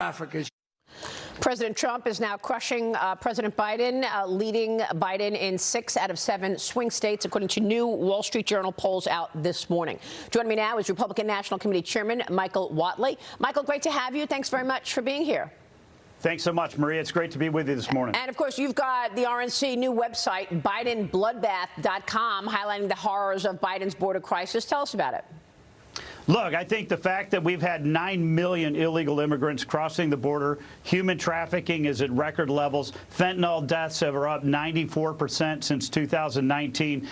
Africa. President Trump is now crushing President Biden, leading Biden in 6 out of 7 swing states, according to new Wall Street Journal polls out this morning. Joining me now is Republican National Committee Chairman Michael Whatley. Michael, great to have you. Thanks very much for being here. Thanks so much, Maria. It's great to be with you this morning. And, of course, you've got the RNC new website, BidenBloodbath.com, highlighting the horrors of Biden's border crisis. Tell us about it. Look, I think the fact that we've had 9 million illegal immigrants crossing the border, human trafficking is at record levels, fentanyl deaths are up 94% since 2019.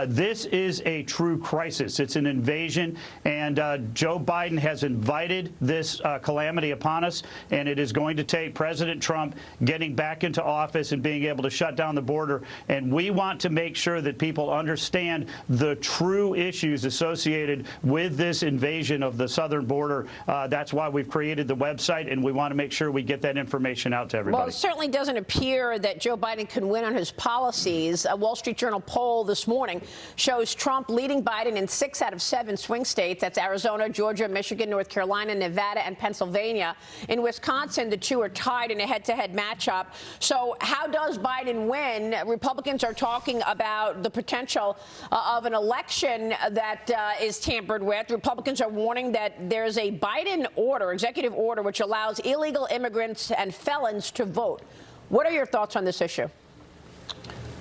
This is a true crisis. It's an invasion, and Joe Biden has invited this calamity upon us, and it is going to take President Trump getting back into office and being able to shut down the border. And we want to make sure that people understand the true issues associated with this invasion of the southern border. That's why we've created the website, and we want to make sure we get that information out to everybody. Well, it certainly doesn't appear that Joe Biden can win on his policies. A Wall Street Journal poll this morning shows Trump leading Biden in 6 out of 7 swing states. That's Arizona, Georgia, Michigan, North Carolina, Nevada, and Pennsylvania. In Wisconsin, the two are tied in a head-to-head matchup. So how does Biden win? Republicans are talking about the potential of an election that is tampered with. Republicans are warning that there's a Biden order, executive order, which allows illegal immigrants and felons to vote. What are your thoughts on this issue?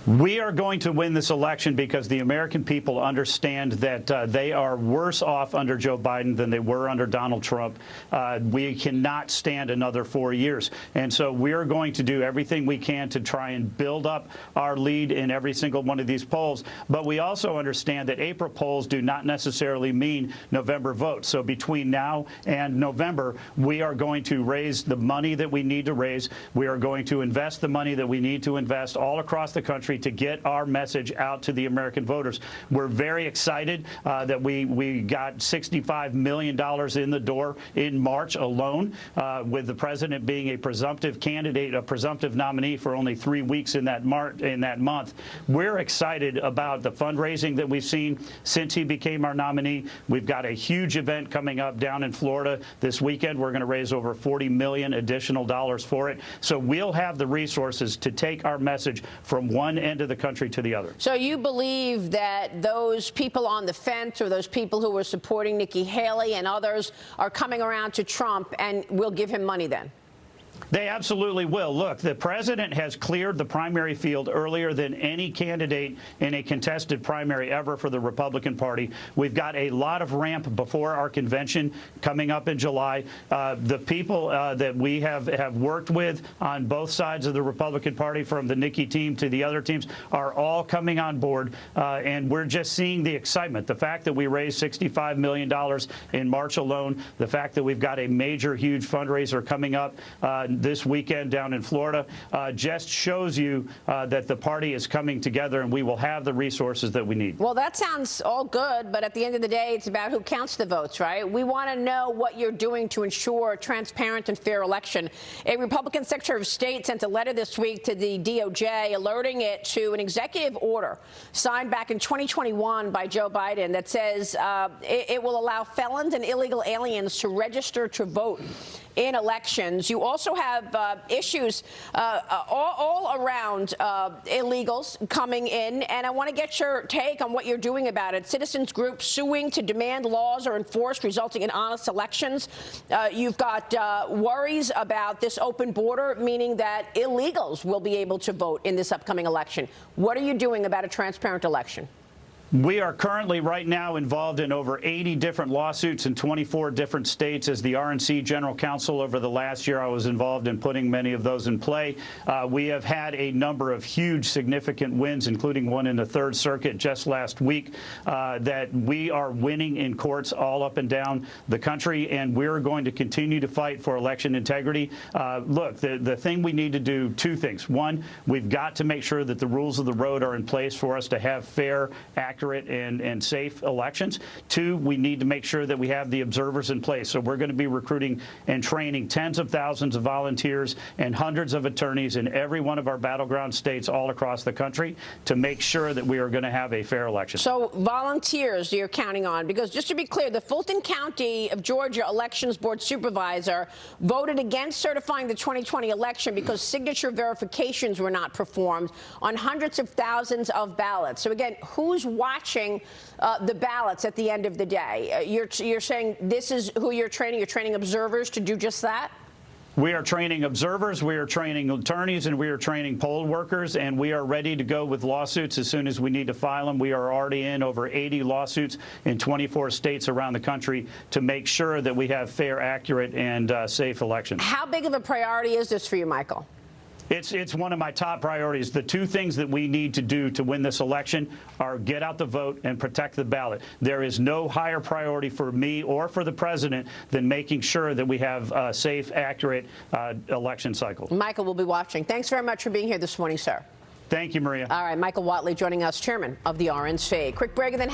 We are going to win this election because the American people understand that they are worse off under Joe Biden than they were under Donald Trump. We cannot stand another 4 years. And so we are going to do everything we can to try and build up our lead in every single one of these polls. But we also understand that April polls do not necessarily mean November votes. So between now and November, we are going to raise the money that we need to raise. We are going to invest the money that we need to invest all across the country to get our message out to the American voters. We're very excited that we got $65 million in the door in March alone, with the president being a presumptive candidate, a presumptive nominee for only 3 weeks in that month. We're excited about the fundraising that we've seen since he became our nominee. We've got a huge event coming up down in Florida this weekend. We're going to raise over $40 million additional dollars for it. So we'll have the resources to take our message from one end of the country to the other. So you believe that those people on the fence, or those people who were supporting Nikki Haley and others, are coming around to Trump and will give him money then? They absolutely will. Look, the president has cleared the primary field earlier than any candidate in a contested primary ever for the Republican Party. We've got a lot of ramp before our convention coming up in July. The people that we have worked with on both sides of the Republican Party, from the Nikki team to the other teams, are all coming on board, and we're just seeing the excitement. The fact that we raised $65 million in March alone, the fact that we've got a major, huge fundraiser coming up this weekend down in Florida, just shows you that the party is coming together, and we will have the resources that we need. Well, that sounds all good, but at the end of the day, it's about who counts the votes, right? We want to know what you're doing to ensure a transparent and fair election. A Republican Secretary of State sent a letter this week to the DOJ alerting it to an executive order signed back in 2021 by Joe Biden that says it will allow felons and illegal aliens to register to vote in elections. You also have issues all around illegals coming in, and I want to get your take on what you're doing about it. Citizens groups suing to demand laws are enforced, resulting in honest elections. You've got worries about this open border, meaning that illegals will be able to vote in this upcoming election. What are you doing about a transparent election? We are currently right now involved in over 80 different lawsuits in 24 different states. As the RNC General Counsel over the last year, I was involved in putting many of those in play. We have had a number of huge, significant wins, including one in the Third Circuit just last week, that we are winning in courts all up and down the country, and we're going to continue to fight for election integrity. Look, the thing we need to do, two things. One, we've got to make sure that the rules of the road are in place for us to have fair, accurate accurate and safe elections. Two, we need to make sure that we have the observers in place. So we're going to be recruiting and training tens of thousands of volunteers and hundreds of attorneys in every one of our battleground states all across the country to make sure that we are going to have a fair election. So volunteers you're counting on, because just to be clear, the Fulton County of Georgia Elections Board supervisor voted against certifying the 2020 election because signature verifications were not performed on hundreds of thousands of ballots. So again, who's watching the ballots at the end of the day? You're saying this is who you're training? You're training observers to do just that? We are training observers, we are training attorneys, and we are training poll workers, and we are ready to go with lawsuits as soon as we need to file them. We are already in over 80 lawsuits in 24 states around the country to make sure that we have fair, accurate, and safe elections. How big of a priority is this for you, Michael? It's one of my top priorities. The two things that we need to do to win this election are get out the vote and protect the ballot. There is no higher priority for me or for the president than making sure that we have a safe, accurate election cycle. Michael will be watching. Thanks very much for being here this morning, sir. Thank you, Maria. All right, Michael Whatley joining us, chairman of the RNC. Quick break and then